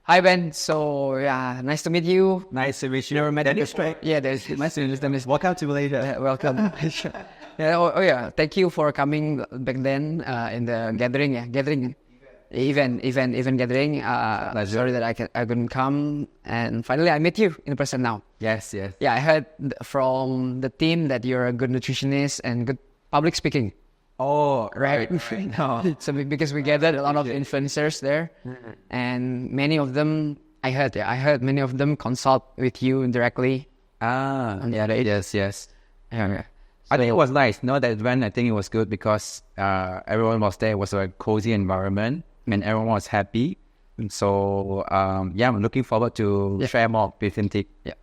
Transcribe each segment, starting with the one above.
Hi Ben. So yeah, nice to meet you. Nice to meet you. Never met you before. Yeah, there's nice to meet you. Welcome to Malaysia. Welcome. Yeah. Oh yeah. Thank you for coming back then in the gathering. Yeah, event gathering. Sorry that I couldn't come, and finally I met you in person now. Yes. Yeah, I heard from the team that you're a good nutritionist and good public speaking. Oh, right. No. So because we gathered a lot of influencers there, and many of them, I heard many of them consult with you directly. Yes. Yeah. I think it was nice. No, that event, I think it was good because everyone was there. It was a cozy environment and everyone was happy. And so, I'm looking forward to share more with Flimty. Yeah.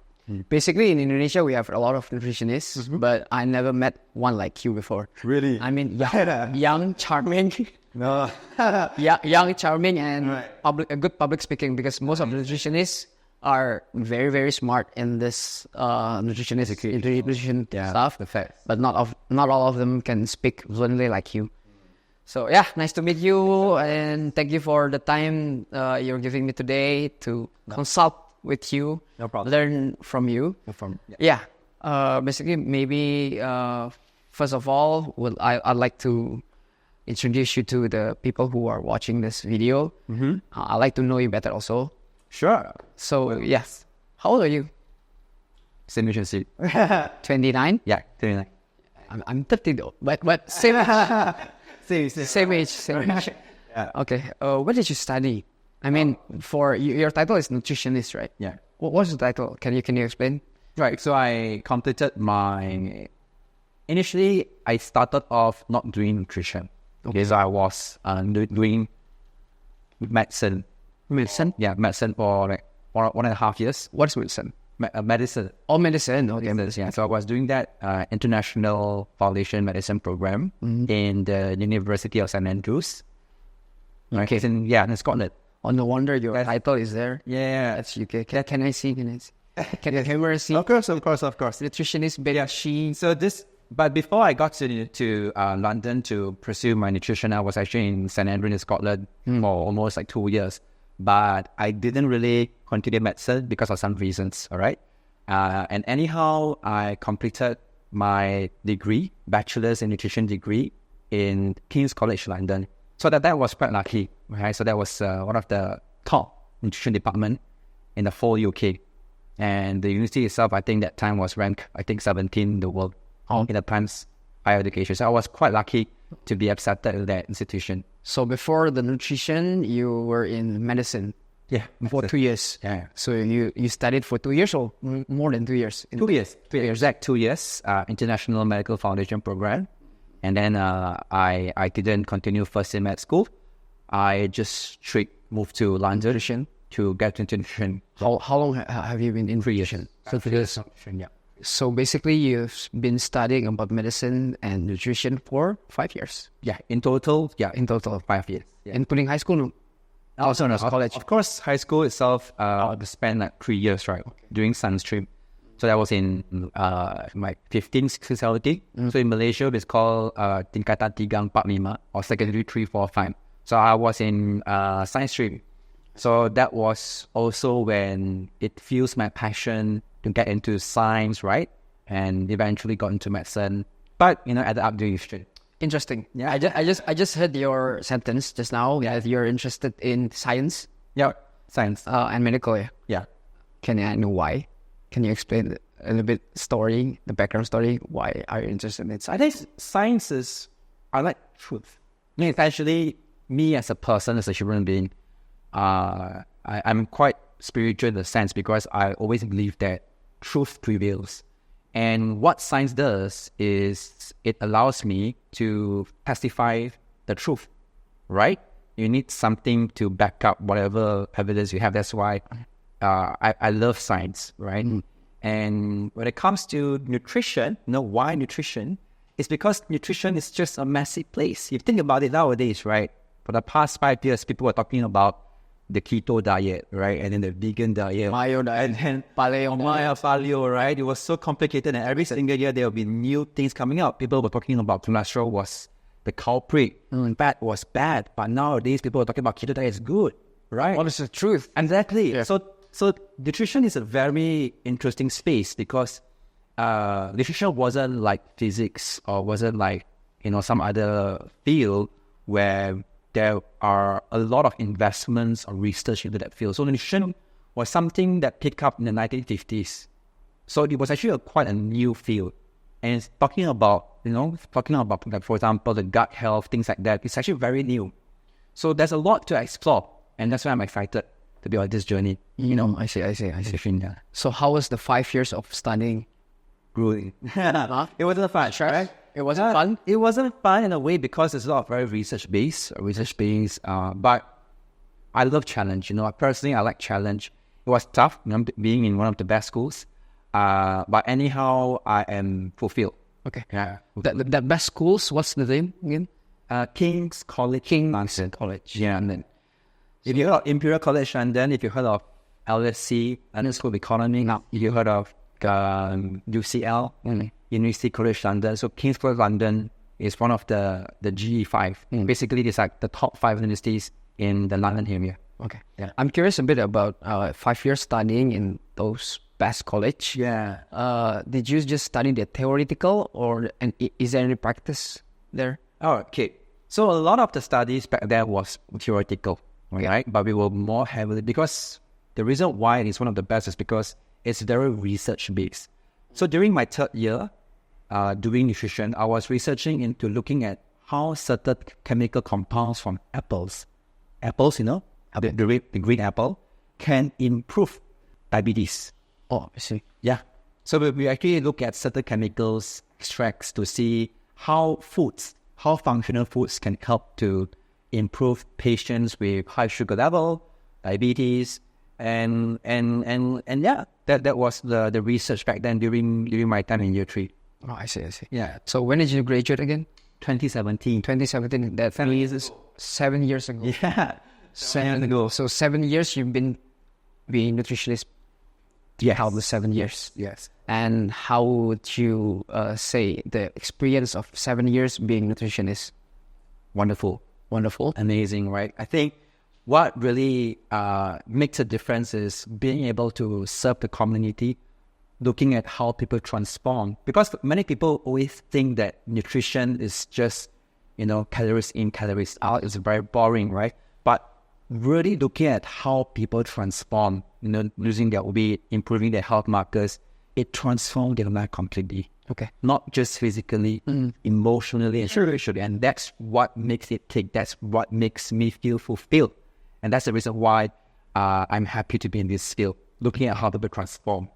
Basically, in Indonesia, we have a lot of nutritionists, but I never met one like you before. Really? I mean, young, charming. No. Young, charming, and a good public speaking, because most of the nutritionists are very, very smart in this nutrition stuff. But not all of them can speak fluently like you. So yeah, nice to meet you, and thank you for the time you're giving me today to consult with you. No problem. Learn from you. No problem. Basically, maybe first of all, I'd like to introduce you to the people who are watching this video. I'd like to know you better also. Sure. So yes, how old are you? Same age as you. 29. Yeah, 29. I'm 30 though, but same age. Same age. Yeah. Okay. What did you study? I mean, for your title is nutritionist, right? Yeah. What's the title? Can you explain? Right. So I completed initially I started off not doing nutrition. Okay. So I was doing medicine. Medicine? Yeah, medicine for like 1.5 years. What's medicine? Medicine. Oh, medicine. Okay. Yeah. So I was doing that International Foundation Medicine Program in the University of St. Andrews. Okay. In Scotland. Oh, no wonder your title is there. Yeah. That's UK. Can I see? Can the camera see? Of course. Nutritionist, So but before I got to London to pursue my nutrition, I was actually in St. Andrews in Scotland for almost like 2 years. But I didn't really continue medicine because of some reasons, all right? And anyhow, I completed my degree, bachelor's in nutrition degree in King's College London. So that was quite lucky, right? So that was one of the top nutrition department in the whole UK. And the university itself, I think that time was ranked, 17 in the world in the times higher education. So I was quite lucky to be accepted in that institution. So before the nutrition, you were in medicine. Yeah. For 2 years. Yeah. So you studied for 2 years or more than 2 years? 2 years. 2 years. Exact 2 years. International Medical Foundation Program. And then I didn't continue first in med school. I just straight moved to London to get into nutrition. How long have you been in nutrition? So 3 years. Yeah. So basically, you've been studying about medicine and nutrition for 5 years. Yeah, in total. Yeah, in total 5 years. Yeah. Including high school. Also, no, college. Of course, high school itself. I spent like 3 years, right, doing science stream. So that was in my 15, 16, 17. So in Malaysia, it's called Tingkatan 3, 4, 5, or secondary 3, 4, 5. So I was in science stream. So that was also when it fuels my passion to get into science, right? And eventually got into medicine. But, ended up doing history. Interesting. Yeah, I just heard your sentence just now. Yeah, you're interested in science. Yeah, science. And medical. Yeah. Can I know why? Can you explain a little bit the background story? Why are you interested in it? I think science is, I like truth. Essentially, me as a person, as a human being, I'm quite spiritual in the sense because I always believe that truth prevails. And what science does is it allows me to testify the truth, right? You need something to back up whatever evidence you have. That's why I love science, right? And when it comes to nutrition, why nutrition? It's because nutrition is just a messy place. You think about it nowadays, right? For the past 5 years, people were talking about the keto diet, right? And then the vegan diet. Mayo diet. And then paleo, right? It was so complicated. And every single year, there will be new things coming out. People were talking about cholesterol was the culprit. Fat was bad. But nowadays, people are talking about keto diet is good. right? What is the truth? Exactly. Yeah. So nutrition is a very interesting space because nutrition wasn't like physics or wasn't like, some other field where there are a lot of investments or research into that field. So nutrition was something that picked up in the 1950s. So it was actually quite a new field. And it's talking about, like, for example, the gut health, things like that. It's actually very new. So there's a lot to explore. And that's why I'm excited to be on this journey. I see. Yeah. So how was the 5 years of studying? Grueling. It wasn't fun, right? It wasn't fun? It wasn't fun in a way because it's a lot of very research-based. But I love challenge. Personally, I like challenge. It was tough, being in one of the best schools. But anyhow, I am fulfilled. Okay. Yeah. The best schools, what's the name again? King's College. College. Yeah. And then if you heard of Imperial College London, if you heard of LSC, London School of Economics, if you heard of UCL, University College London. So King's College London is one of the GE5. Basically, it's like the top 5 universities in the London area. Okay. Yeah. I'm curious a bit about 5 years studying in those best college. Yeah. Did you just study the theoretical and is there any practice there? Oh, okay. So a lot of the studies back there was theoretical, right? But we were more heavily, because the reason why it is one of the best is because it's very research-based. So during my 3rd year doing nutrition, I was researching into looking at how certain chemical compounds from apples, the green apple, can improve diabetes. Oh, I see. Yeah. So we actually look at certain chemicals, extracts, to see how functional foods can help to improve patients with high sugar level, diabetes, and yeah, that was the research back then during my time in year 3. Oh, I see. Yeah. So when did you graduate again? 2017. 2017. That 7 years ago. 7 years ago. Yeah. 7 years ago. So 7 years you've been being nutritionist. Yes. How the 7 years? Yes. And how would you say the experience of 7 years being nutritionist? Wonderful. Wonderful. Amazing, right? I think what really makes a difference is being able to serve the community, looking at how people transform. Because many people always think that nutrition is just, calories in, calories out. It's very boring, right? But really looking at how people transform, losing their weight, improving their health markers, it transforms their life completely. Okay. Not just physically, emotionally, and spiritually. And that's what makes it tick. That's what makes me feel fulfilled. And that's the reason why I'm happy to be in this field, looking at how people transform.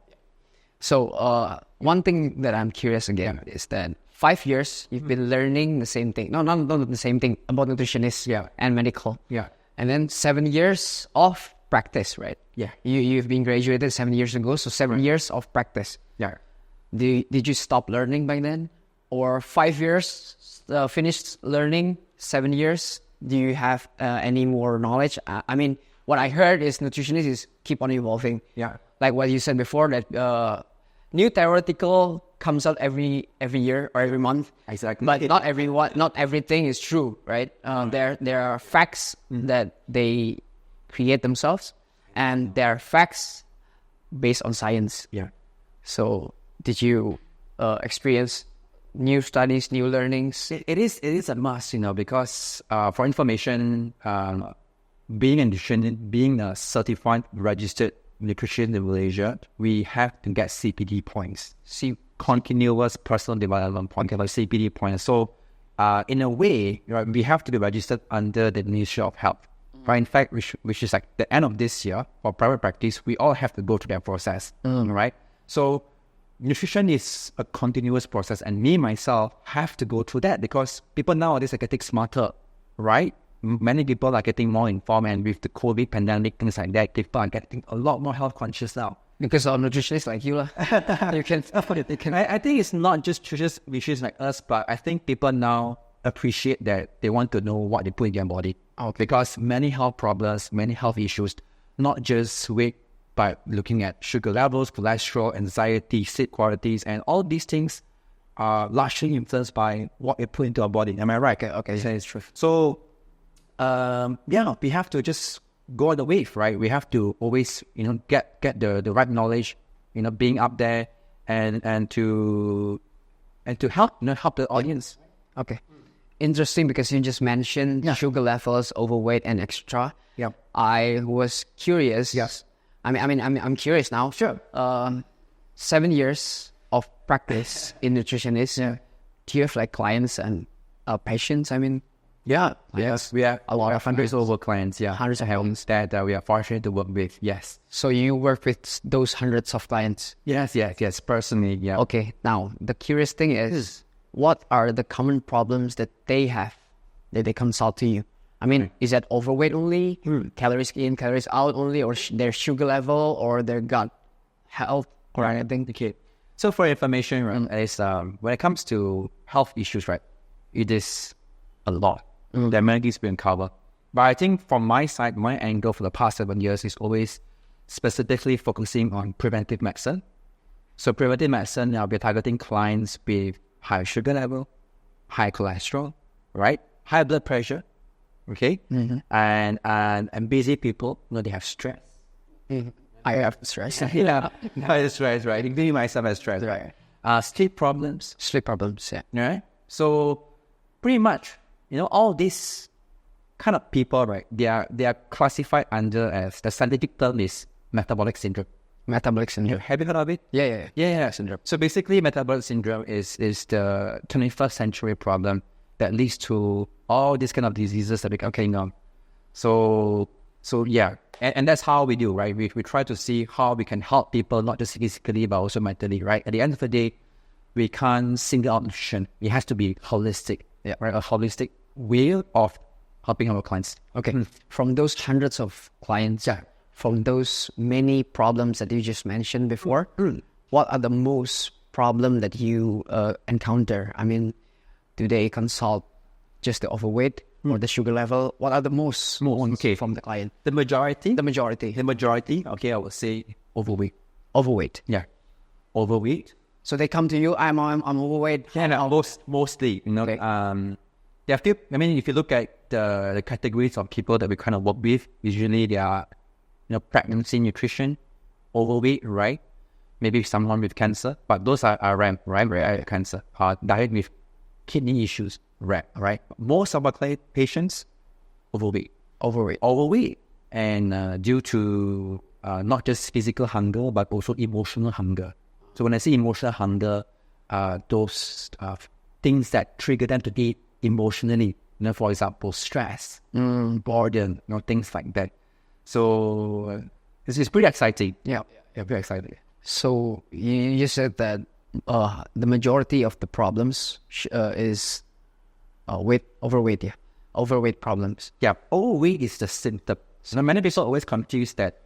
So one thing that I'm curious again is that 5 years you've been learning the same thing. No, not the same thing about nutritionist and medical. Yeah. And then 7 years of practice, right? Yeah. You've been graduated 7 years ago, so 7 years of practice. Yeah. Did you stop learning by then? Or 5 years finished learning, 7 years? Do you have any more knowledge? I mean, what I heard is nutritionist is keep on evolving. Yeah. Like what you said before, that new theoretical comes out every year or every month. Exactly. But not everything is true, right? There are facts that they create themselves, and there are facts based on science. Yeah. So did you experience new studies, new learnings? It is a must, because for information, being a certified registered nutrition in Malaysia, we have to get CPD points. Continuous personal development point, like CPD points. So, in a way, we have to be registered under the Ministry of Health. Right? In fact, which is like the end of this year for private practice, we all have to go through that process. Right? So, nutrition is a continuous process, and me myself have to go through that because people nowadays are getting smarter, right? Many people are getting more informed, and with the COVID pandemic, things like that, people are getting a lot more health conscious now. Because of nutritionists like you, you can. I think it's not just nutritionists like us, but I think people now appreciate that they want to know what they put in their body. Because many health problems, many health issues, not just weight, but looking at sugar levels, cholesterol, anxiety, sleep qualities, and all these things are largely influenced by what we put into our body. Am I right? Okay, that is true. So, we have to just go on the wave, right? We have to always, get the right knowledge, being up there and to help, help the audience. Okay. Interesting, because you just mentioned sugar levels, overweight, and extra. Yeah. I was curious. Yes. I'm curious now. Sure. 7 years of practice in nutritionist. Yeah. Do you have like clients and patients? Yeah. Yes. We have a lot of hundreds over clients. Yeah. Hundreds of clients that we are fortunate to work with. Yes. So you work with those hundreds of clients? Yes. Personally, yeah. Okay. Now, the curious thing is, what are the common problems that they have that they consult to you? Is that overweight only, calories in, calories out only, or their sugar level, or their gut health, or anything? Okay. So for information, right, is when it comes to health issues, right, it is a lot. There are many things we can cover. But I think from my side, my angle for the past 7 years is always specifically focusing on preventive medicine. So preventive medicine, I'll be targeting clients with high sugar level, high cholesterol, right, high blood pressure, okay, and busy people, they have stress. I have stress. Yeah, that's stress, right? Including myself as stress, right? Sleep problems, Yeah. right? So pretty much, all these kind of people, right? They are classified under, as the scientific term is metabolic syndrome. Metabolic syndrome. Have you heard of it? Yeah. Syndrome. So basically, metabolic syndrome is the 21st century problem that leads to all these kind of diseases that become coming on. So yeah, and that's how we do, right? We try to see how we can help people, not just physically, but also mentally, right? At the end of the day, we can't single out nutrition. It has to be holistic, right? A holistic way of helping our clients. Okay. From those hundreds of clients, from those many problems that you just mentioned before, what are the most problem that you encounter? Do they consult just the overweight or the sugar level? What are the most ones from the client? The majority, okay, I would say overweight. Overweight. Yeah. Overweight. So they come to you, I'm overweight. Yeah, no, mostly, Okay. There are few, if you look at the categories of people that we kind of work with, usually they are, pregnancy, nutrition, overweight, right? Maybe someone with cancer, but those are rare, right? Cancer, diet with kidney issues, rare, right? Most of our patients, overweight, and due to not just physical hunger, but also emotional hunger. So when I say emotional hunger, those things that trigger them to eat emotionally, for example, stress, boredom, things like that. So it's pretty exciting. Yeah, very exciting. So you said that the majority of the problems is overweight problems. Yeah, overweight is the symptom. So many people always confuse that.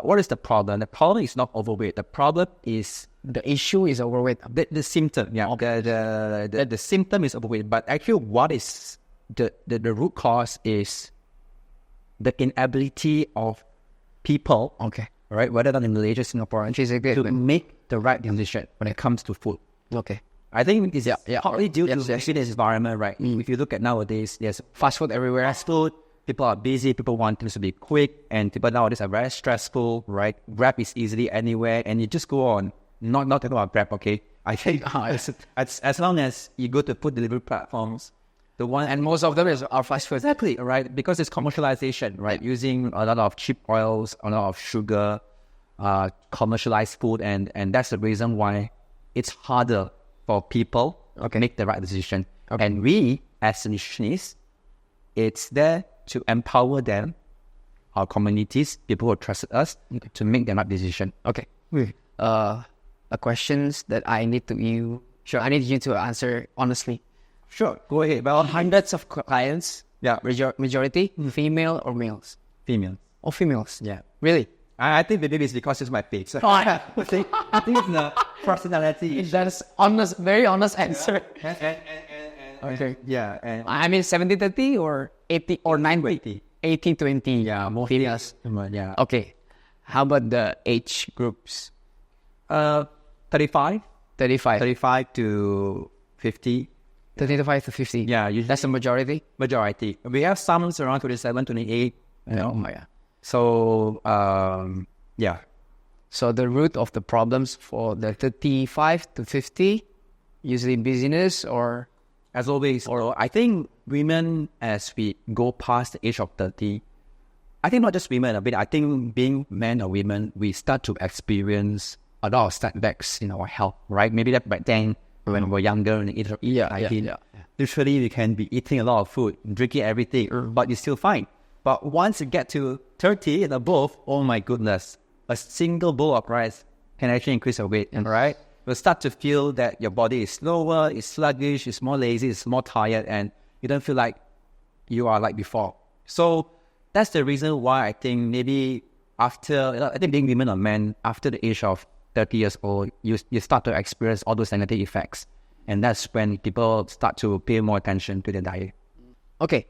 What is the problem? The problem is not overweight. The problem is the issue is overweight. The symptom. Yeah, okay. The symptom is overweight. But actually, what is the root cause is the inability of people. Okay. Right, whether not in Malaysia, Singapore, to make the right decision when it comes to food. Okay. I think it's partly due to this environment, right? If you look at nowadays, there's fast food everywhere. Fast food, people are busy, people want things to be quick, and people nowadays are very stressful, right? Grab is easily anywhere, and you just go on. Not talking about Grab, okay? I think as long as you go to food delivery platforms, and most of them are fast food. Exactly, right? Because it's commercialization, right? Using a lot of cheap oils, a lot of sugar, commercialized food, and that's the reason why it's harder for people to make the right decision. Okay. And we, as nutritionists, it's there to empower them, our communities, people who trusted us, to make the right decision. Okay. The questions that I need you to answer honestly. Sure, go ahead. Well, hundreds of clients. Yeah. Majority, female or males? Females. Oh, females. Yeah. Really? I think maybe it's because it's my face. I think it's the personality. That's honest, very honest answer. Okay. Yeah. And 70-30 or 80 or 90? 80-20. Yeah, more females. Yeah. Okay. How about the age groups? 35. 35 to 50. 35 to 50. Yeah, that's the majority. We have some around 27, 28. Oh my God. So, yeah. So the root of the problems for the 35 to 50, usually busyness or... As always, I think women, as we go past the age of 30, I think not just women, but I think being men or women, we start to experience a lot of setbacks in our health, right? Maybe that back then, when we were younger, in the age of 19, literally we can be eating a lot of food, drinking everything, but you're still fine. But once you get to 30 and above, oh my goodness, a single bowl of rice can actually increase your weight, right? You'll start to feel that your body is slower, it's sluggish, it's more lazy, it's more tired, and you don't feel like you are like before. So that's the reason why I think maybe after, I think being women or men, after the age of 30 years old, you start to experience all those negative effects. And that's when people start to pay more attention to their diet. Okay.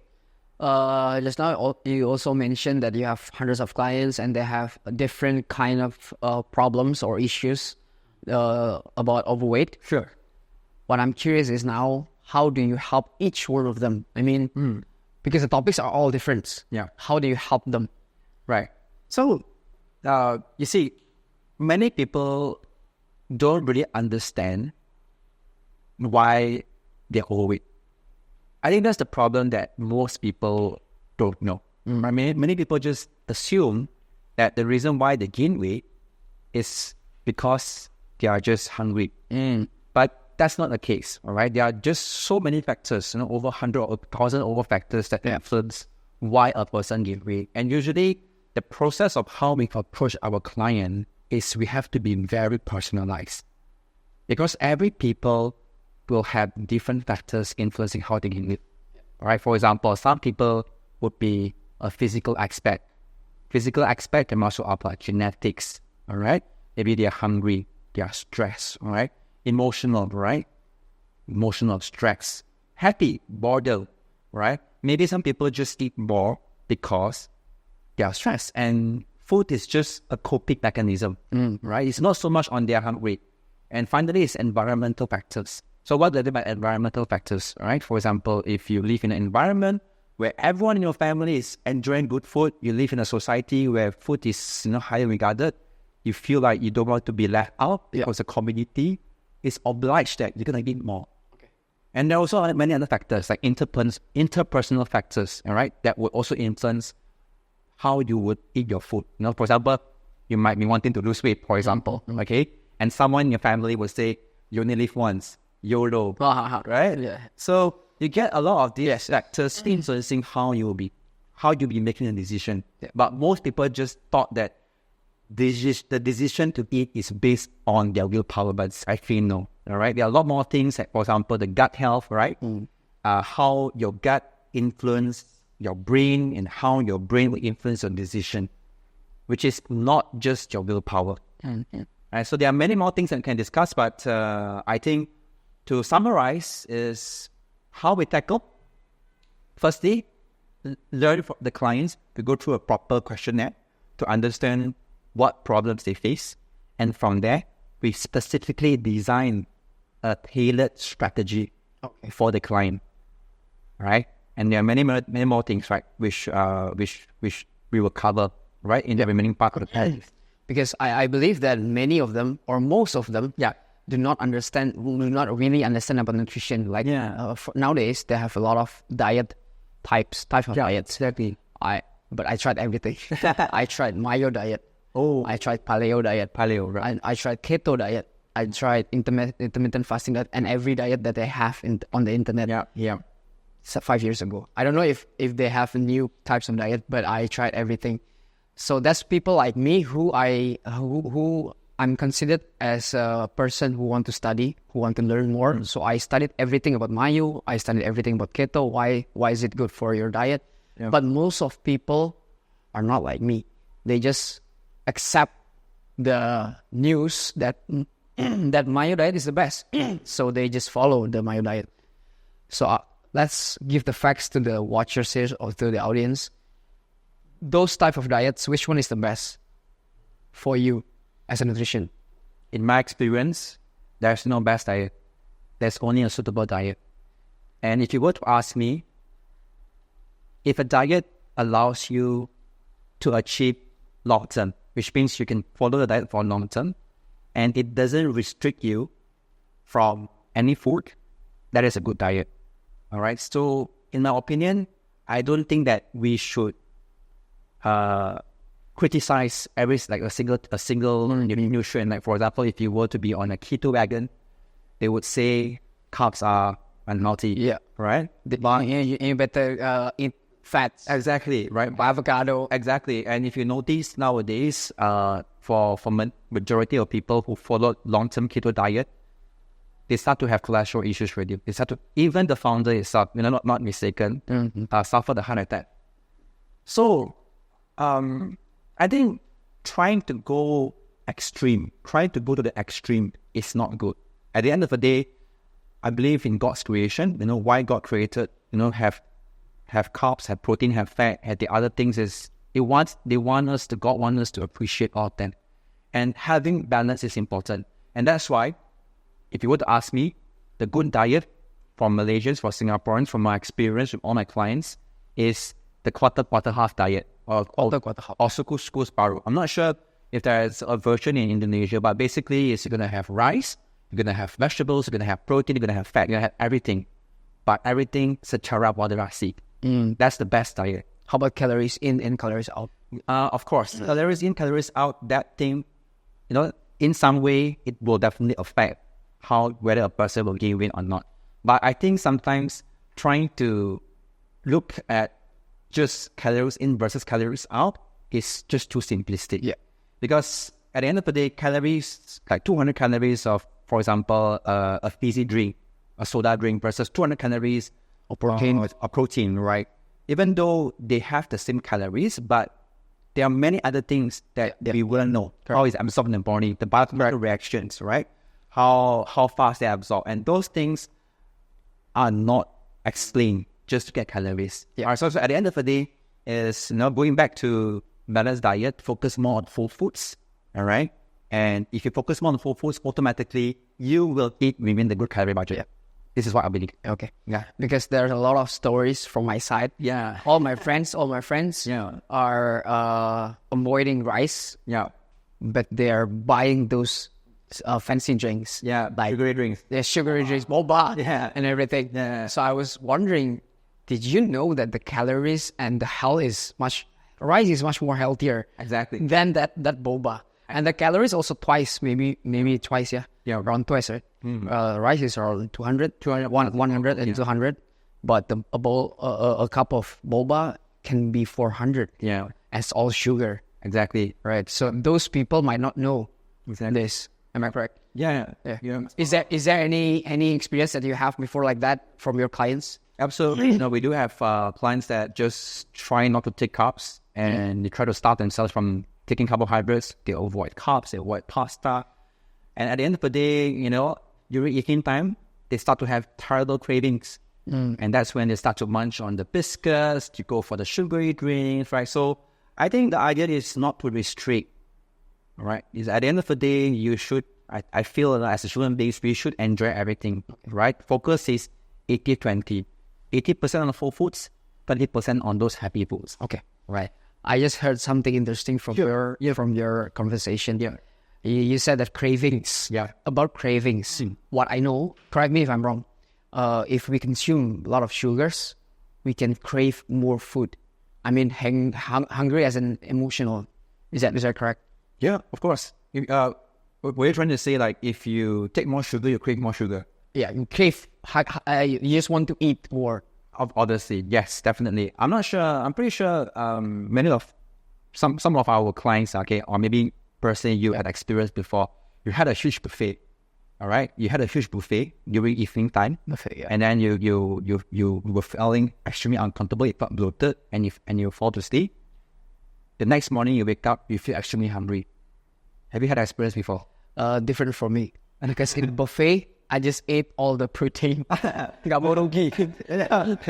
Just now, you also mentioned that you have hundreds of clients and they have different kind of problems or issues about overweight. Sure. What I'm curious is now, how do you help each one of them? I mean, because the topics are all different. Yeah. How do you help them? Right. So, you see, many people don't really understand why they're overweight. I think that's the problem that most people don't know. I mean, many people just assume that the reason why they gain weight is because they are just hungry. But that's not the case, all right? There are just so many factors, over 100 or 1,000 over factors that influence why a person gains weight. And usually, the process of how we approach our client is we have to be very personalized. Because every people will have different factors influencing how they gain weight. All right, for example, some people would be a physical aspect. Physical aspect can also apply genetics, all right? Maybe they're hungry, they are stressed, all right? Emotional, right? Emotional stress. Happy, boredom, right? Maybe some people just eat more because they are stressed. And food is just a coping mechanism, right? It's not so much on their hungry. And finally, it's environmental factors. So what do I mean by environmental factors, right? For example, if you live in an environment where everyone in your family is enjoying good food, you live in a society where food is highly regarded, you feel like you don't want to be left out because the community is obliged that you're going to eat more. Okay. And there are also many other factors like interpersonal factors, all right, that would also influence how you would eat your food. For example, you might be wanting to lose weight, for example, okay? And someone in your family will say, you only live once. YOLO, right? Yeah. So you get a lot of these factors influencing how you'll be making a decision. Yeah. But most people just thought that the decision to eat is based on their willpower, but actually no. All right, there are a lot more things, like for example, the gut health, right? How your gut influence your brain and how your brain will influence your decision, which is not just your willpower. Right, so there are many more things that we can discuss, but I think to summarize is how we tackle. Firstly, learn from the clients to go through a proper questionnaire to understand what problems they face. And from there, we specifically design a tailored strategy for the client, right? And there are many more things, right, which we will cover, right, in the remaining part of the time. Because I believe that many of them, or most of them, do not really understand about nutrition. Like nowadays, they have a lot of types of diets. Exactly. But I tried everything. I tried Mayo diet. I tried Paleo diet. Right. I tried Keto diet. I tried intermittent fasting diet, and every diet that they have on the internet. 5 years ago. I don't know if they have new types of diet, but I tried everything. So that's people like me who I'm considered as a person who want to study, who want to learn more. So I studied everything about Mayo. I studied everything about Keto. Why is it good for your diet? But most of people are not like me. They just accept the news that that Mayo diet is the best. So they just follow the Mayo diet. So let's give the facts to the watchers here or to the audience. Those type of diets, which one is the best for you as a nutrition? In my experience, there's no best diet. There's only a suitable diet. And if you were to ask me, if a diet allows you to achieve long term, which means you can follow the diet for long term, and it doesn't restrict you from any food. That is a good diet. All right. So, in my opinion, I don't think that we should criticize a single nutrient. Like, for example, if you were to be on a keto wagon, they would say carbs are unhealthy. Yeah. Right. You better eat fats. Exactly. Right. Avocado. Exactly. And if you notice nowadays, for majority of people who follow long-term keto diet, they start to have cholesterol issues already. They start to, even the founder itself, not mistaken, suffered a heart attack. So, I think trying to go to the extreme is not good. At the end of the day, I believe in God's creation. Why God created, have carbs, have protein, have fat, have the other things is God want us to appreciate all of them. And having balance is important. And that's why, if you were to ask me, the good diet for Malaysians, for Singaporeans, from my experience with all my clients, is the quarter half diet, or suku separuh. I'm not sure if there's a version in Indonesia, but basically it's going to have rice, you're going to have vegetables, you're going to have protein, you're going to have fat, you're going to have everything. But everything secara moderasi. That's the best diet. How about calories in and calories out? Of course, calories in, calories out, that thing, in some way, it will definitely affect whether a person will gain weight or not. But I think sometimes trying to look at just calories in versus calories out is just too simplistic. Yeah. Because at the end of the day, calories, like 200 calories of, for example, a fizzy drink, a soda drink versus 200 calories of protein, right? Even though they have the same calories, but there are many other things that we wouldn't know. Correct. How it's absorbed in the body, the biochemical reactions, right? How fast they absorb. And those things are not explained just to get calories. Yeah. All right, so at the end of the day, is going back to balanced diet, focus more on whole foods. All right. And if you focus more on whole foods, automatically you will eat within the good calorie budget. Yeah. This is what I believe. Okay. Yeah. Because there's a lot of stories from my side. Yeah. All my friends are avoiding rice. Yeah. But they're buying those fancy drinks. Yeah. Like sugary drinks. the sugary drinks, boba, Yeah. and everything. Yeah. So I was wondering, did you know that the calories and the rice is much more healthier Exactly. than that boba? And the calories also maybe twice, yeah? Yeah. Around twice, right? Rice is around 200 and 200. But a cup of boba can be 400. Yeah. And it's all sugar. Exactly. Right. So those people might not know Exactly. this. Am I correct? Yeah. Yeah. Is there any experience that you have before like that from your clients? Absolutely. We do have clients that just try not to take carbs and they try to stop themselves from taking carbohydrates. They avoid carbs, they avoid pasta. And at the end of the day, during eating time, they start to have terrible cravings. And that's when they start to munch on the biscuits, to go for the sugary drinks, right? So I think the idea is not to restrict, right? Is at the end of the day, you should, I feel that as a human being, we should enjoy everything, right? Focus is 80-20. 80% on whole foods, 20% on those happy foods. Okay, right. I just heard something interesting from your conversation. Yeah. You said that cravings. Yeah. About cravings. What I know, correct me if I'm wrong, if we consume a lot of sugars, we can crave more food. I mean, hungry as an emotional. Is that correct? Yeah, of course. Were you trying to say, like, if you take more sugar, you crave more sugar? Yeah, you crave. You just want to eat more. Obviously, yes, definitely. I'm not sure. I'm pretty sure some of our clients, okay, or maybe personally you had experienced before. You had a huge buffet, all right. You had a huge buffet during evening time, and then you were feeling extremely uncomfortable. You felt bloated, and you fall to sleep. The next morning you wake up, you feel extremely hungry. Have you had that experience before? Different from me, because in the buffet, I just ate all the protein. Got more rugi.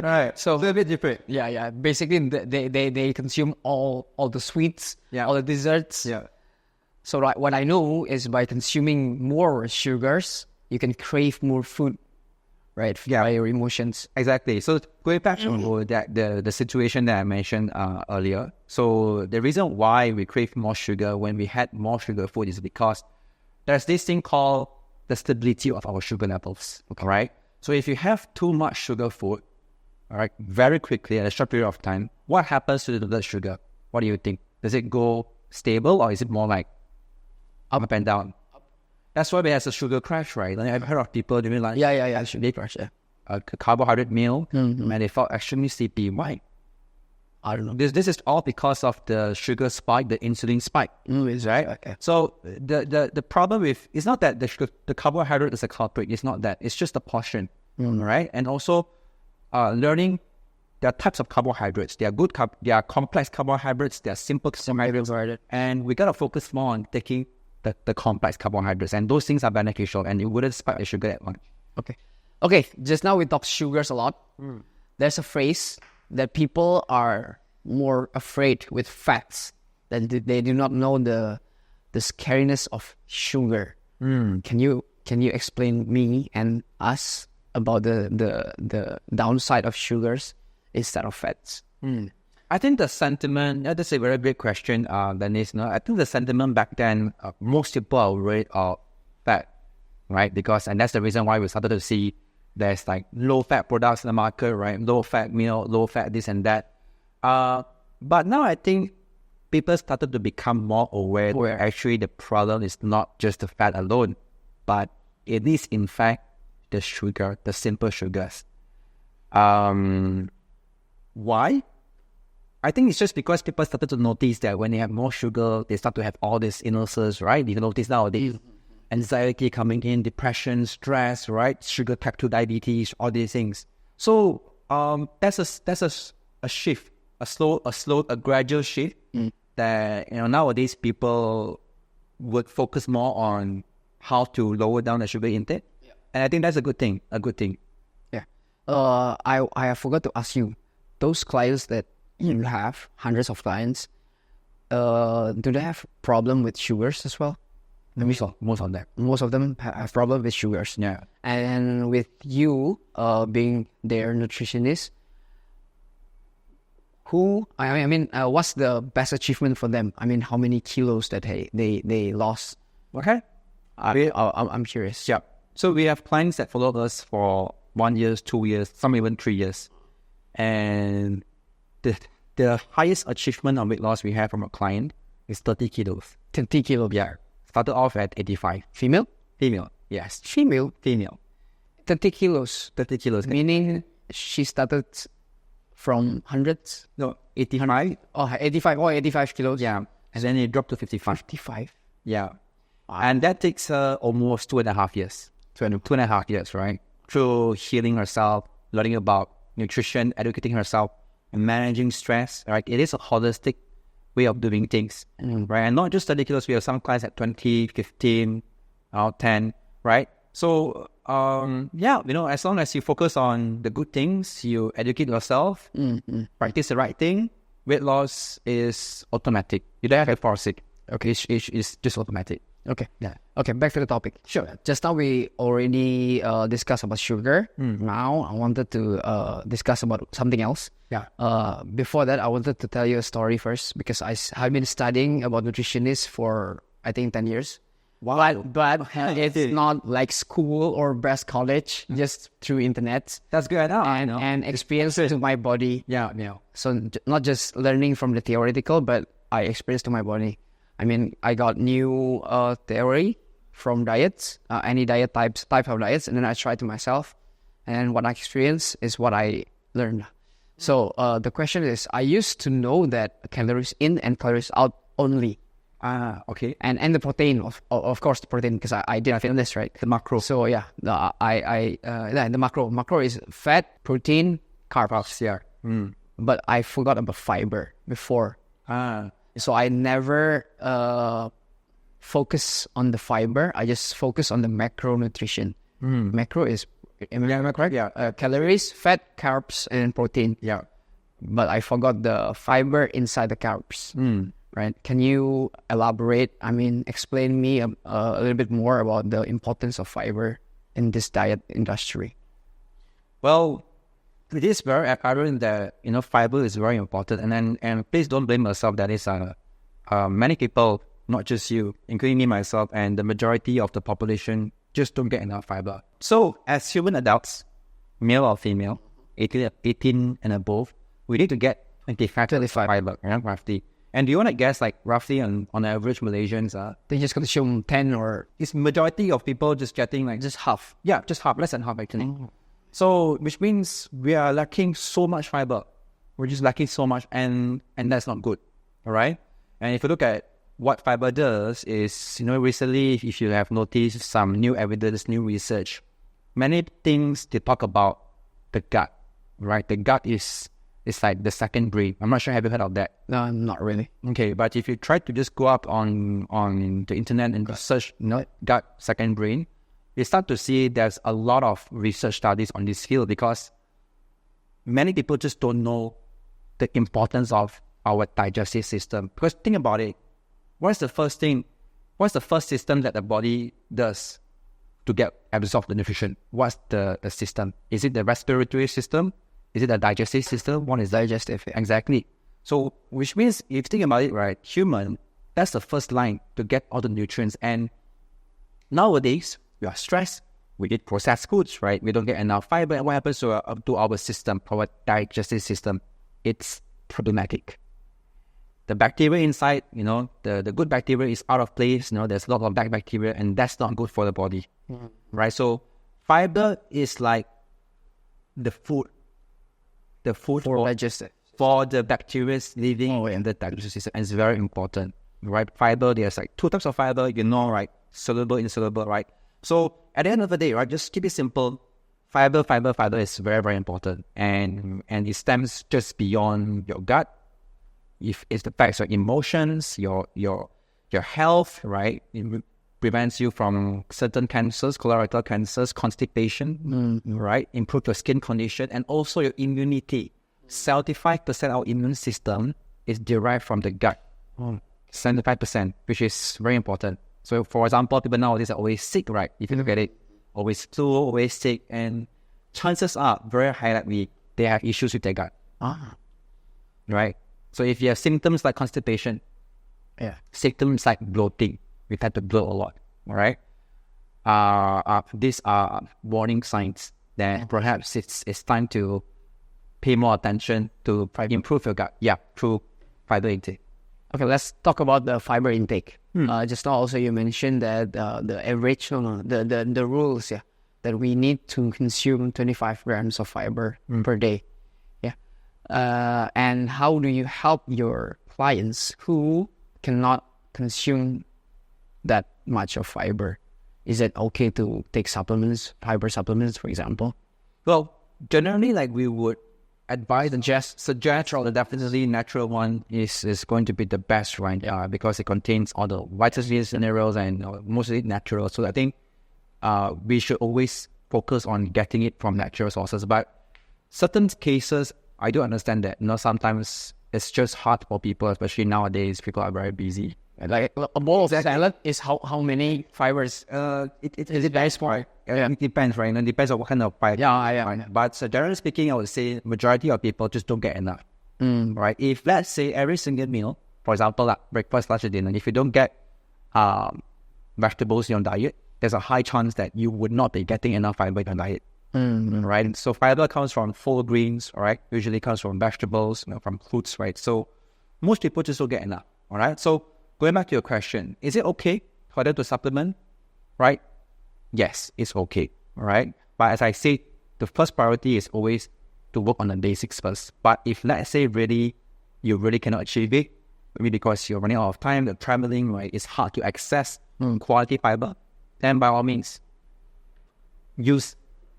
Right. So it's a bit different. Yeah. Basically, they consume all the sweets, all the desserts. Yeah. So what I know is by consuming more sugars, you can crave more food, right? By your emotions. Exactly. So going back to the situation that I mentioned earlier. So the reason why we crave more sugar when we had more sugar food is because there's this thing called the stability of our sugar levels. Okay. Right? So if you have too much sugar food, all right, very quickly at a short period of time, what happens to the blood sugar? What do you think? Does it go stable or is it more like up and down? That's why there's a sugar crash, right? Like I've heard of people doing like Sugar crash. Yeah. a carbohydrate meal and they felt extremely sleepy. Why? I don't know. This is all because of the sugar spike, the insulin spike. Is right. Okay. So the problem with it's not that the carbohydrate is a culprit. It's not that. It's just the portion, right? And also learning there are types of carbohydrates. There are there are complex carbohydrates. There are simple carbohydrates, and we gotta focus more on taking the complex carbohydrates, and those things are beneficial, and it wouldn't spike the sugar that much. Okay. Just now we talked sugars a lot. There's a phrase that people are more afraid with fats, that they do not know the scariness of sugar. Can you explain me and us about the downside of sugars instead of fats? I think the sentiment, that's a very big question, Dennis. No? I think the sentiment back then, most people are worried of fat, right? And that's the reason why we started to see there's like low-fat products in the market, right? Low-fat meal, low-fat this and that. But now I think people started to become more aware that actually the problem is not just the fat alone, but it is in fact the sugar, the simple sugars. Why? I think it's just because people started to notice that when they have more sugar, they start to have all these illnesses, right? You can notice nowadays, anxiety coming in, depression, stress, right? Sugar type 2 diabetes, all these things. So that's a shift, a gradual shift that nowadays people would focus more on how to lower down the sugar intake, and I think that's a good thing. Yeah. I forgot to ask you, those clients that you have, hundreds of clients, do they have problem with sugars as well? Most of them. Most of them have problem with sugars. Yeah. And with you being their nutritionist, what's the best achievement for them? I mean, how many kilos that they lost? Okay. I'm curious. Yeah. So we have clients that follow us for 1 year, 2 years, some even 3 years. And the highest achievement of weight loss we have from a client is 30 kilos. 30 kilos? Yeah. Started off at 85. Female? Female, yes. Female? 30 kilos? 30 kilos. Meaning she started from hundreds? No, 85. Oh, 85 kilos? Yeah. And then it dropped to 55. 55? Yeah. Wow. And that takes almost 2.5 years. 2.5 years, right? Through healing herself, learning about nutrition, educating herself, and managing stress, right? It is a holistic way of doing things, right? And not just 30 kilos, we have some clients at 20, 15, 10, right? So, as long as you focus on the good things, you educate yourself, practice the right thing, weight loss is automatic. You don't have to force it. Okay, it's just automatic. Okay. Yeah. Okay, back to the topic. Sure. Just now we already discussed about sugar. Now I wanted to discuss about something else. Yeah. Before that, I wanted to tell you a story first, because I've been studying about nutritionists for, I think, 10 years. Wow. But it's not like school or best college, just through internet. That's good. And experience to my body. Yeah. So not just learning from the theoretical, but I experienced to my body. I mean, I got new theory from diets, any type of diets, and then I tried to myself. And what I experienced is what I learned. So the question is, I used to know that calories in and calories out only. Okay. And the protein, of course, the protein, because I did fitness, right? The macro. So yeah, the macro. Macro is fat, protein, carbs. Yeah. But I forgot about fiber before. So I never focus on the fiber. I just focus on the macronutrition. Macro is, am I correct? Yeah. Calories, fat, carbs, and protein. Yeah. But I forgot the fiber inside the carbs. Right? Can you elaborate? I mean, explain me a little bit more about the importance of fiber in this diet industry. Well, it is very apparent that, fiber is very important. And please don't blame yourself. That is, many people, not just you, including me, myself, and the majority of the population just don't get enough fiber. So as human adults, male or female, 18 and above, we need to get 25 fiber, roughly. And do you want to guess, like, roughly on average, Malaysians they just consume 10 or... It's majority of people just getting, like, just half. Yeah, just half, less than half, actually. So, which means we are lacking so much fiber. We're just lacking so much, and that's not good, all right? And if you look at what fiber does is, recently, if you have noticed some new evidence, new research, many things they talk about the gut, right? The gut is like the second brain. I'm not sure, have you heard of that? No, not really. Okay, but if you try to just go up on the internet and search gut, second brain, you start to see there's a lot of research studies on this field, because many people just don't know the importance of our digestive system. Because think about it, what's the first system that the body does to get absorb the nutrition? What's the system? Is it the respiratory system? Is it the digestive system? One is digestive. Exactly. So, which means if you think about it, right, human, that's the first line to get all the nutrients. And nowadays, we are stressed. We eat processed foods, right? We don't get enough fiber. And what happens to our system, our digestive system? It's problematic. The bacteria inside, the good bacteria is out of place. There's a lot of bad bacteria, and that's not good for the body, right? So fiber is like the food for digestive, for the bacteria living in the digestive system, and it's very important, right? Fiber, there's like two types of fiber, right? Soluble, insoluble, right? So at the end of the day, right, just keep it simple. Fiber is very, very important, and it stems just beyond your gut. If it affects your emotions, your health, right? It prevents you from certain cancers, colorectal cancers, constipation, right? Improve your skin condition, and also your immunity. 75% of our immune system is derived from the gut. 75%, which is very important. So, for example, people nowadays are always sick, right? If you look at it, always flu, always sick, and chances are very high that they have issues with their gut. Right? So if you have symptoms like constipation, symptoms like bloating, we tend to bloat a lot, all right? These are warning signs that perhaps it's time to pay more attention to improve your gut. Yeah, through fiber intake. Okay, let's talk about the fiber intake. Just now also you mentioned that the average, the rules, that we need to consume 25 grams of fiber per day. And how do you help your clients who cannot consume that much of fiber? Is it okay to take supplements, fiber supplements, for example? Well, generally, like, we would advise and suggest the definitely natural one is going to be the best, right? Because it contains all the vitamins, minerals, and mostly natural. So I think we should always focus on getting it from natural sources. But certain cases, I do understand that, sometimes it's just hard for people, especially nowadays. People are very busy. Like a bowl of salad is how many fibers? Is it very small? It depends, right? It depends on what kind of fiber. Right? But generally speaking, I would say majority of people just don't get enough. Right? If, let's say, every single meal, for example, like breakfast, lunch, and dinner, if you don't get vegetables in your diet, there's a high chance that you would not be getting enough fiber in your diet. Right? So fiber comes from full greens, all right? Usually comes from vegetables, from fruits, right? So most people just don't get enough, all right? So going back to your question, is it okay for them to supplement, right? Yes, it's okay, all right? But as I said, the first priority is always to work on the basics first. But if, let's say, you really cannot achieve it, maybe because you're running out of time, you're traveling, right? It's hard to access quality fiber, then by all means, use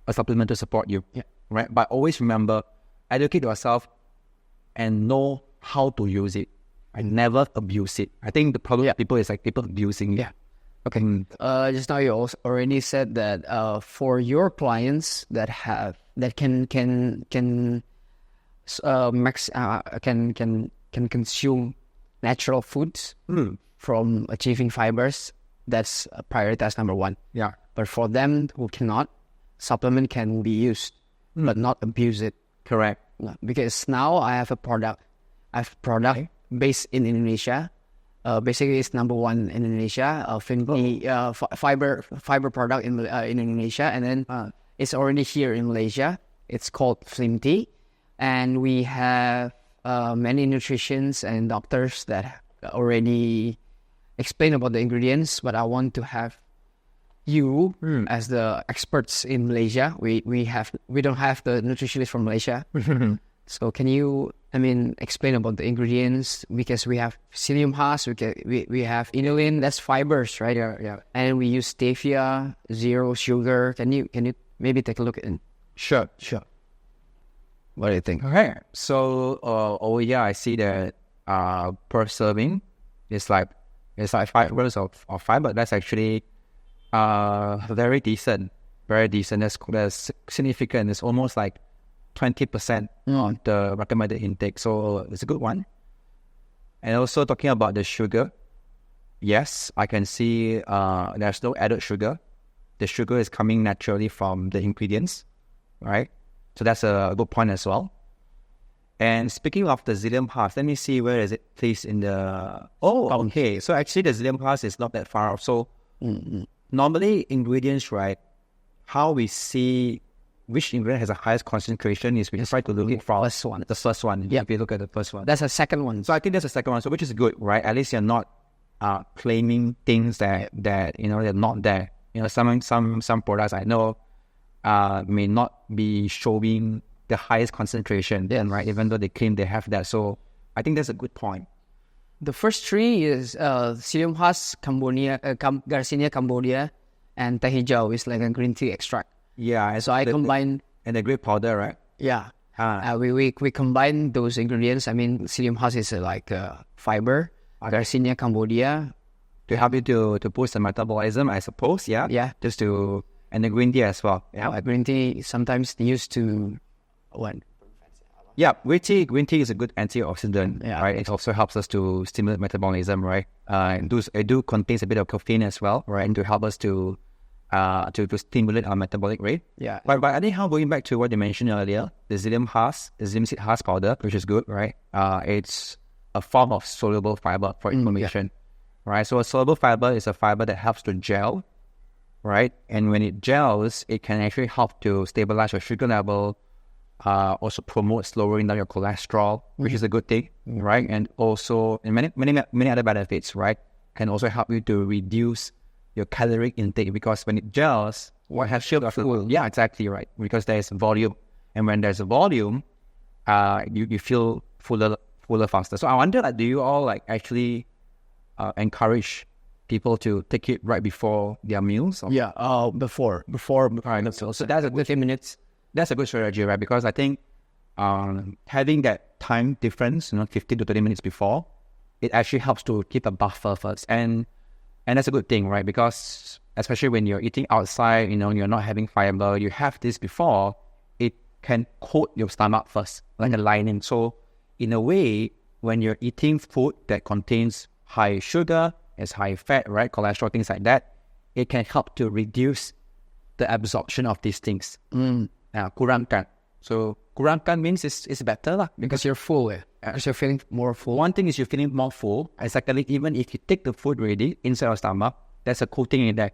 a supplement to support you, right? But always remember, educate yourself and know how to use it. I never abuse it. I think the problem with people is like people abusing it. Okay. Just now you also already said that for your clients that can consume natural foods from achieving fibers, that's priority number one. Yeah. But for them who cannot, supplement can be used. but not abuse it. Correct. Because now I have a product. Based in Indonesia. Basically, it's number one in Indonesia. Flimty, fiber product in Indonesia, and then it's already here in Malaysia. It's called Flimty, and we have many nutritionists and doctors that already explain about the ingredients. But I want to have you as the experts in Malaysia. We don't have the nutritionist from Malaysia. So can you, explain about the ingredients? Because we have psyllium husk, we have inulin, that's fibers, right? Yeah. And we use stevia, zero sugar. Can you maybe take a look at it? Sure. What do you think? Okay. So, I see that per serving, it's like 5 grams of fiber. That's actually very decent. That's significant. It's almost like 20% on the recommended intake. So it's a good one. And also talking about the sugar, yes, I can see there's no added sugar. The sugar is coming naturally from the ingredients, right? So that's a good point as well. And speaking of the psyllium husk, let me see where is it placed in the... Oh, okay. So actually the psyllium husk is not that far off. So normally ingredients, right, how we see which ingredient has the highest concentration is we try to look at the first one. Yeah. If you look at the first one. That's the second one. So I think that's the second one. So which is good, right? At least you're not claiming things that they're not there. Some products I know may not be showing the highest concentration, right? Even though they claim they have that. So I think that's a good point. The first three is psyllium husk, Garcinia Cambodia, and teh hijau is like a green tea extract. Yeah. So I combine... And the grape powder, right? Yeah. We combine those ingredients. Psyllium husk is like fiber. Garcinia Cambodia. To help you to boost the metabolism, I suppose, yeah? Yeah. And the green tea as well. Yeah. Green tea sometimes used to... What? Yeah, green tea is a good antioxidant, right? It also helps us to stimulate metabolism, right? It do contains a bit of caffeine as well, right? And to help us to stimulate our metabolic rate. Yeah. But I think going back to what you mentioned earlier, the psyllium seed husk powder, which is good, right? It's a form of soluble fiber for inflammation, right? So a soluble fiber is a fiber that helps to gel, right? And when it gels, it can actually help to stabilize your sugar level, also promote lowering down your cholesterol, which is a good thing, right? And also, and many other benefits, right? Can also help you to reduce your caloric intake, because when it gels, what has sugar full? Yeah, exactly right. Because there's volume, and when there's a volume, you feel fuller faster. So I wonder, do you all actually encourage people to take it right before their meals? Or? Yeah, before. Right. So that's a good 15 minutes. That's a good strategy, right? Because I think having that time difference, 15 to 30 minutes before, it actually helps to keep a buffer first. And that's a good thing, right? Because especially when you're eating outside, you're not having fiber, you have this before, it can coat your stomach first, like a lining. So in a way, when you're eating food that contains high sugar, has high fat, right? Cholesterol, things like that, it can help to reduce the absorption of these things. Kurangkan. So kurangkan means it's better lah, because you're full. Because you're feeling more full. One thing is you're feeling more full. Secondly, even if you take the food already inside your stomach, there's a coating in there,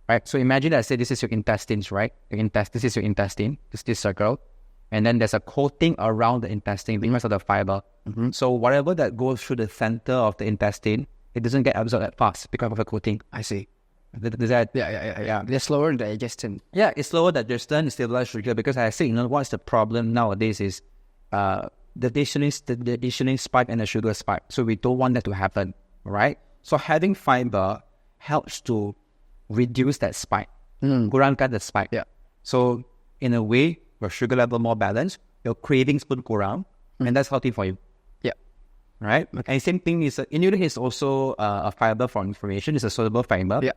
right? So imagine that, say this is your intestines, right? This is your intestine, this circle, and then there's a coating around the intestine because of the fiber. So whatever that goes through the center of the intestine, it doesn't get absorbed that fast because of the coating. I see. Does that? Yeah. They're slower digestion. Yeah, it's slower digestion, it's stabilized sugar. Because I say, what's the problem nowadays is the insulin spike and the sugar spike. So we don't want that to happen, right? So having fiber helps to reduce that spike, kurangkan the spike. Yeah. So in a way, your sugar level more balanced, your cravings pun kurang, and that's healthy for you. Yeah. Right? Okay. And same thing is, inulin is also a fiber for inflammation. It's a soluble fiber. Yeah.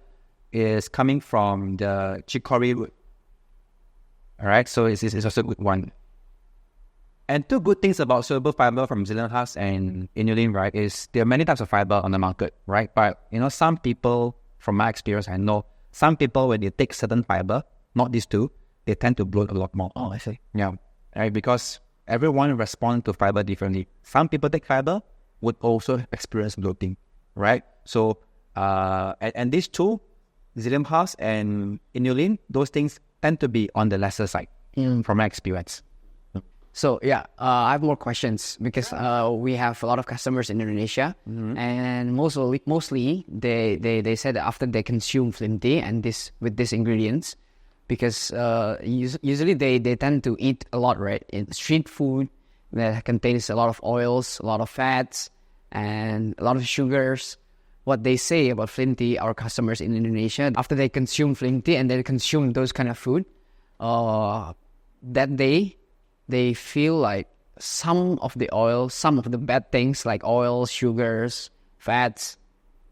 Is coming from the chicory root. All right, so it's also a good one. And two good things about soluble fiber from psyllium husk and inulin, right, is there are many types of fiber on the market, right? But some people, from my experience, I know some people when they take certain fiber, not these two, they tend to bloat a lot more. Oh, I see. Yeah, right. Because everyone responds to fiber differently. Some people take fiber would also experience bloating, right? So, and these two, psyllium husk and inulin, those things tend to be on the lesser side from my experience. So yeah, I have more questions because we have a lot of customers in Indonesia, and mostly they said that after they consume Flimty and with these ingredients, because usually they tend to eat a lot, right? In street food that contains a lot of oils, a lot of fats, and a lot of sugars. What they say about Flimty, our customers in Indonesia, after they consume Flimty and they consume those kind of food, that day, they feel like some of the oil, some of the bad things like oil, sugars, fats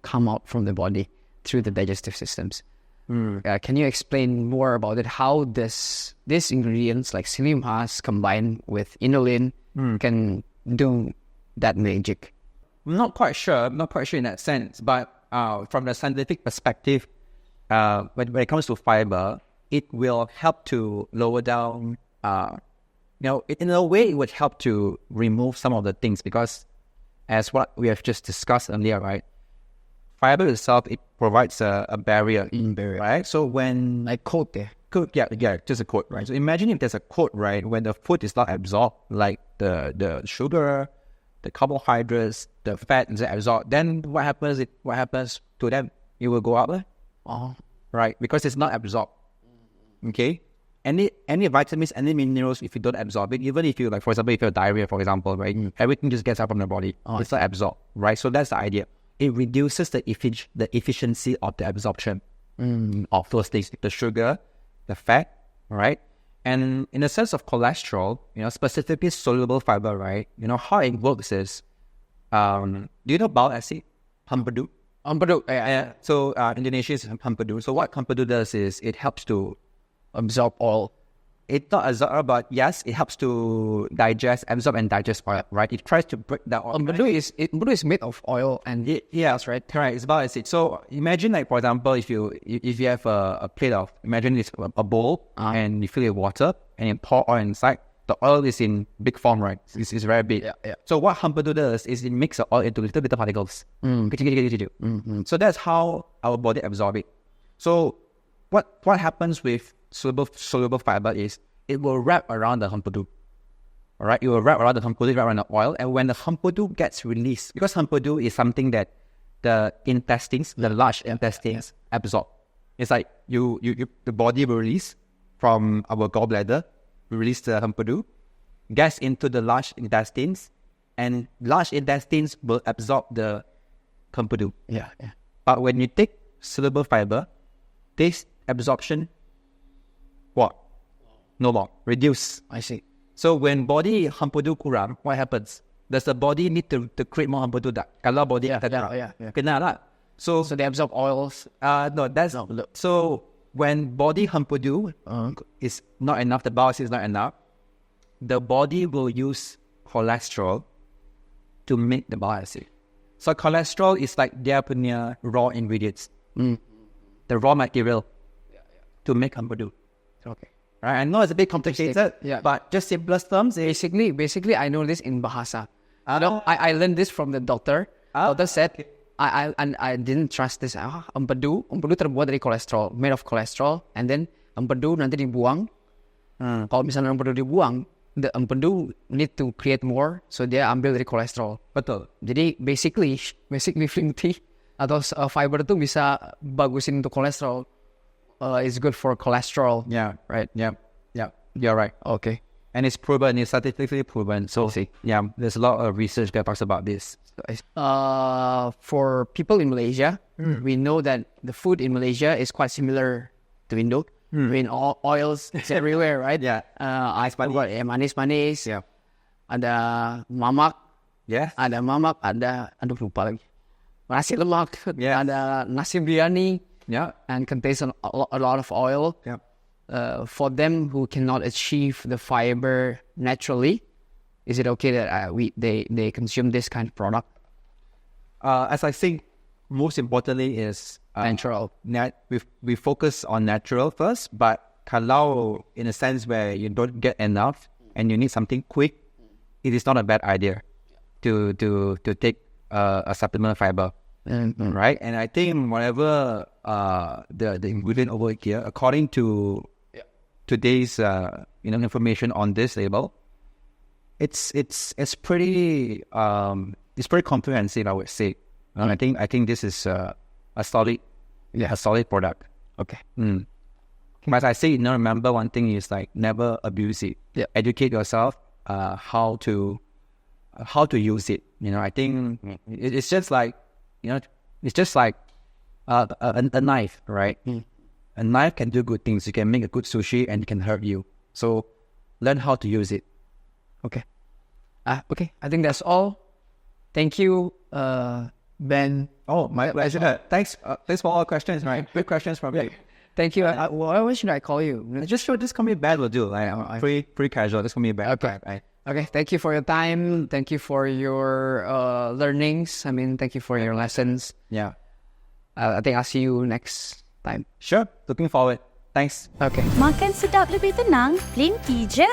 come out from the body through the digestive systems. Can you explain more about it? How these ingredients like psyllium husk combined with inulin can do that magic? I'm not quite sure in that sense, but from the scientific perspective, when it comes to fiber, it will help to lower down, in a way, it would help to remove some of the things because as what we have just discussed earlier, right? Fiber itself, it provides a barrier, right? So when... Like coat there. Yeah, just a coat, right? So imagine if there's a coat, right? When the food is not absorbed, like the sugar, the carbohydrates, the fat is absorbed, then what happens to them? It will go up, right? Because it's not absorbed. Okay? Any vitamins, any minerals, if you don't absorb it, even if you, like, for example, if you have diarrhea, for example, right? Everything just gets out from the body. It's not absorbed, right? So that's the idea. It reduces the efficiency of the absorption of those things, the sugar, the fat, right? And in the sense of cholesterol, specifically soluble fiber, right? How it works is, do you know bile acid? Hampadu. Yeah. So Indonesia is hampadu. So what hampadu does is it helps to Absorb oil. It's not absorb, but yes, it helps to absorb and digest oil, right? It tries to break that oil. Hampadu is made of oil and that's right. Correct. It's bile acid. So imagine, like, for example, if you have a plate of, imagine it's a bowl and you fill it with water and you pour oil inside. The oil is in big form, right? It's very big. Yeah. So what hampadu does is it makes the oil into little particles. So that's how our body absorbs it. So what happens with soluble fiber is it will wrap around the hampadu. All right, it will wrap around the hampadu, wrap around the oil, and when the hampadu gets released, because hampadu is something that the intestines, the large intestines, absorb. It's like the body will release from our gallbladder, release the hampadu, gets into the large intestines, and large intestines will absorb the hampadu. Yeah. But when you take soluble fiber, this absorption, no more, reduce. I see. So when body hampadu kurang, what happens? Does the body need to create more hampadu tak? Kalau body kena lah. So they absorb oils. So when body hampadu is not enough, the bile acid is not enough, the body will use cholesterol to make the bile acid. So cholesterol is like their punya raw ingredients, the raw material to make hampadu. Okay. Right, I know it's a bit complicated, but just simplest terms. Basically, I know this in bahasa. I learned this from the doctor. Doctor said, I didn't trust this. Empedu terbuat dari kolesterol, made of cholesterol, and then empedu nanti dibuang. Kalau misalnya empedu dibuang, the empedu need to create more, so dia ambil dari kolesterol. Betul. Jadi basically Flimty atau fiber itu bisa bagusin untuk kolesterol. It's good for cholesterol. Yeah. Right. Yeah. You're right. Okay. And it's proven. It's scientifically proven. So there's a lot of research that talks about this. For people in Malaysia, we know that the food in Malaysia is quite similar to Indo. I mean, all oils is everywhere, right? Yeah. Manis-manis. Yeah. Ada mamak. Yeah. Ada mamak. Ada, aduh lupa lagi. Nasi lemak. Yeah. Ada nasi biryani. Yeah. And contains a lot of oil. Yeah. For them who cannot achieve the fiber naturally, is it okay that they consume this kind of product? As I think, most importantly is natural. We focus on natural first, but kalau in a sense where you don't get enough and you need something quick, it is not a bad idea to take a supplement fiber, right? And I think whatever the ingredient over here, according to today's information on this label, it's pretty comprehensive, I would say. And I think this is a solid product. Okay. But as I say, remember one thing is like never abuse it. Yeah. Educate yourself how to use it. I think it's just like a knife, right? A knife can do good things. You can make a good sushi and it can hurt you. So learn how to use it. Okay. Okay. I think that's all. Thank you, Ben. Oh, my pleasure. Thanks for all questions, right? Good questions from you. Thank you. What should I call you? Just call me Ben will do. Like, pretty casual. Just call me Ben. Okay. Okay. Thank you for your time. Thank you for your learnings. I mean, thank you for your lessons. Yeah. I think I'll see you next time. Sure. Looking forward. Thanks. Okay. Makan sedap lebih tenang, Flimty je.